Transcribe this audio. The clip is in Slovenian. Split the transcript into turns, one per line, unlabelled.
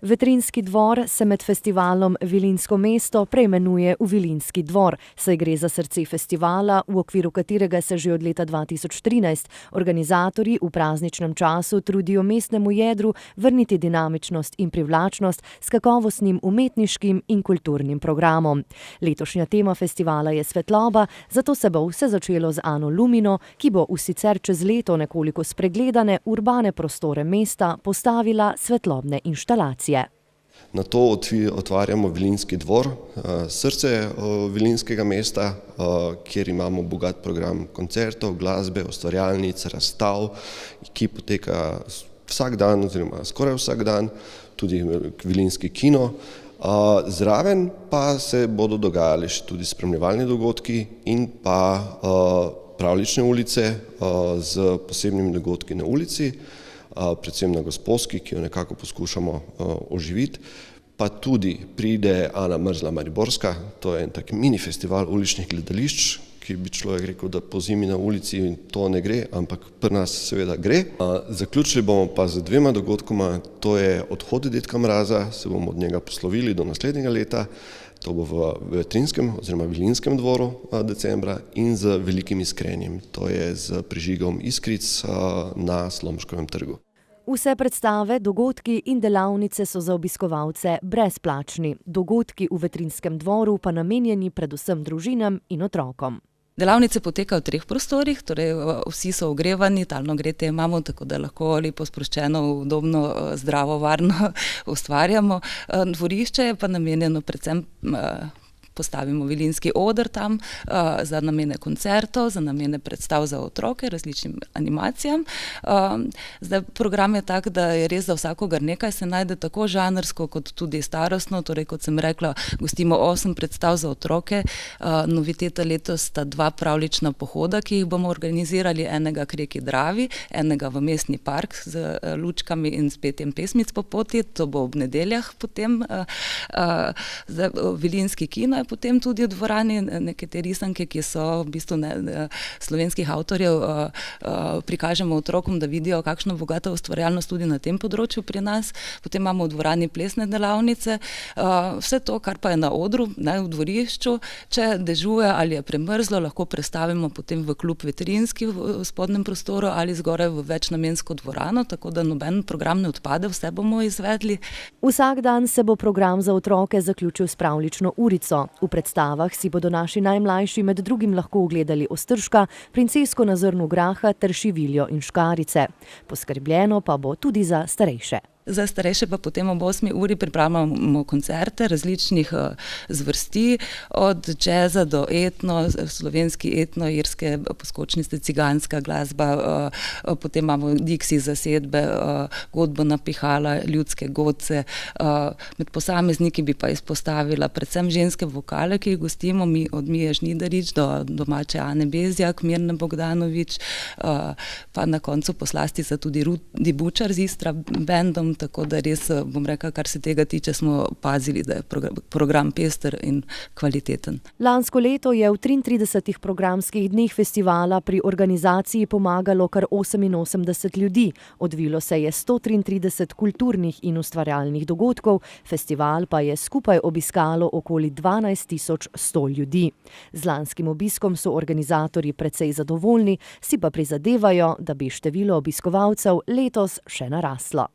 Vetrinjski dvor se med festivalom Vilinsko mesto preimenuje v Vilinski dvor, saj gre za srce festivala, v okviru katerega se že od leta 2013 organizatorji v prazničnem času trudijo mestnemu jedru vrniti dinamičnost in privlačnost s kakovostnim umetniškim in kulturnim programom. Letošnja tema festivala je svetloba, zato se bo vse začelo z Ano Lumino, ki bo v sicer čez leto nekoliko spregledane urbane prostore mesta postavila svetlobne inštalacije.
Na to otvarjamo Vilinski dvor, srce vilinskega mesta, kjer imamo bogat program koncertov, glasbe, ustvarjalnic, razstav, ki poteka vsak dan oziroma skoraj vsak dan, tudi vilinski kino. Zraven pa se bodo dogajali tudi spremljevalni dogodki in pa pravljične ulice z posebnimi dogodki na ulici, predvsem na Gosposki, ki jo nekako poskušamo oživiti, pa tudi pride Ana Mrzla-Mariborska, to je en tak mini festival uličnih gledališč, ki bi človek rekel, da po zimi na ulici to ne gre, ampak pri nas seveda gre. Zaključili bomo pa z dvema dogodkoma, to je Odhod dedka Mraza, se bomo od njega poslovili do naslednjega leta, to bo v Vetrinjskem oziroma Vilinskem dvoru decembra, in z Velikim iskrenjem, to je z prižigom iskric na Slomškovem trgu.
Vse predstave, dogodki in delavnice so za obiskovalce brezplačni, dogodki v Vetrinjskem dvoru pa namenjeni predvsem družinam in otrokom.
Delavnice potekajo v 3 prostorih, torej vsi so ogrevani, talno gretje imamo, tako da lahko lepo sproščeno, udobno, zdravo, varno ustvarjamo. Dvorišče je pa namenjeno predvsem postavimo vilinski oder tam za namene koncertov, za namene predstav za otroke, različnim animacijam. Zdaj program je tak, da je res za vsakogar nekaj, se najde tako žanrsko kot tudi starostno, torej kot sem rekla, gostimo 8 predstav za otroke. Noviteta letos sta 2 pravljična pohoda, ki jih bomo organizirali, enega k reki Dravi, enega v mestni park z lučkami in s petjem pesmic po poti, to bo ob nedeljah potem. Vilinski kino je potem tudi v dvorani, neke te risanke, ki so v bistvu slovenskih avtorjev, prikažemo otrokom, da vidijo, kakšno bogato ustvarjalnost tudi na tem področju pri nas. Potem imamo v dvorani plesne delavnice, vse to, kar pa je na odru, v dvorišču, če dežuje ali je premrzlo, lahko prestavimo potem v klub Vetrinjski v spodnjem prostoru ali zgoraj v večnamensko dvorano, tako da noben program ne odpade, vse bomo izvedli.
Vsak dan se bo program za otroke zaključil s pravljično urico. V predstavah si bodo naši najmlajši med drugim lahko ogledali Ostržka, Princesko na zrnu graha ter Šiviljo in Škarjice. Poskrbljeno pa bo tudi za starejše.
Za starejše pa potem ob 8. uri pripravljamo koncerte različnih zvrsti, od džeza do etno, slovenski etno, irske poskočnice, ciganska glasba, potem imamo Dixi zasedbe, godbena pihala, ljudske godce. Med posamezniki bi pa izpostavila predvsem ženske vokale, ki jih gostimo, od Mije Žnidarič do domače Ane Bezjak, Mirne Bogdanović, pa na koncu poslastica tudi Rudi Bučar z Istra bendom. Tako da res, bom rekla, kar se tega tiče, smo pazili, da je program pester in kvaliteten.
Lansko leto je v 33 programskih dneh festivala pri organizaciji pomagalo kar 88 ljudi. Odvilo se je 133 kulturnih in ustvarjalnih dogodkov, festival pa je skupaj obiskalo okoli 12.100 ljudi. Z lanskim obiskom so organizatorji precej zadovoljni, si pa prizadevajo, da bi število obiskovalcev letos še naraslo.